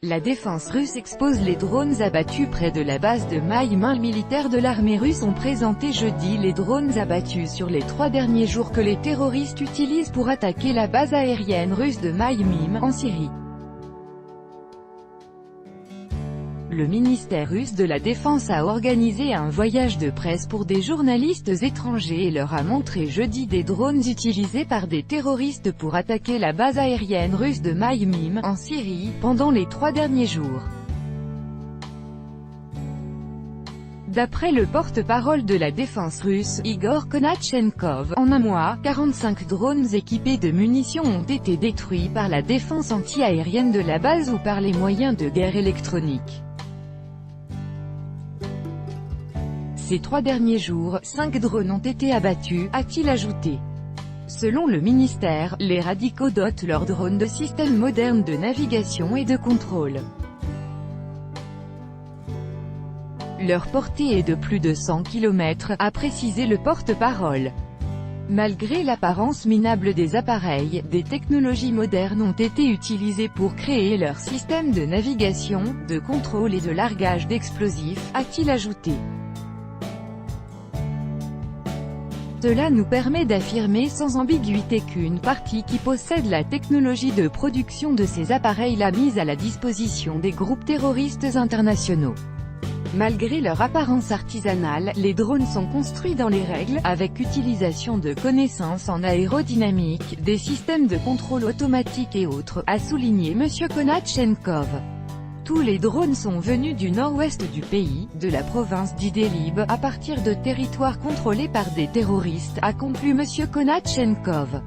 La défense russe expose les drones abattus près de la base de Maïm. Les militaires de l'armée russe ont présenté jeudi les drones abattus sur les 3 derniers jours que les terroristes utilisent pour attaquer la base aérienne russe de Maïm, en Syrie. Le ministère russe de la Défense a organisé un voyage de presse pour des journalistes étrangers et leur a montré jeudi des drones utilisés par des terroristes pour attaquer la base aérienne russe de Maïm, en Syrie, pendant les 3 derniers jours. D'après le porte-parole de la défense russe, Igor Konatchenkov, en un mois, 45 drones équipés de munitions ont été détruits par la défense anti-aérienne de la base ou par les moyens de guerre électroniques. Ces 3 derniers jours, 5 drones ont été abattus, a-t-il ajouté. Selon le ministère, les radicaux dotent leurs drones de systèmes modernes de navigation et de contrôle. Leur portée est de plus de 100 km, a précisé le porte-parole. Malgré l'apparence minable des appareils, des technologies modernes ont été utilisées pour créer leur système de navigation, de contrôle et de largage d'explosifs, a-t-il ajouté. Cela nous permet d'affirmer sans ambiguïté qu'une partie qui possède la technologie de production de ces appareils l'a mise à la disposition des groupes terroristes internationaux. Malgré leur apparence artisanale, les drones sont construits dans les règles, avec utilisation de connaissances en aérodynamique, des systèmes de contrôle automatique et autres, a souligné M. Konatchenkov. Tous les drones sont venus du nord-ouest du pays, de la province d'Idlib, à partir de territoires contrôlés par des terroristes, a conclu M. Konatchenkov.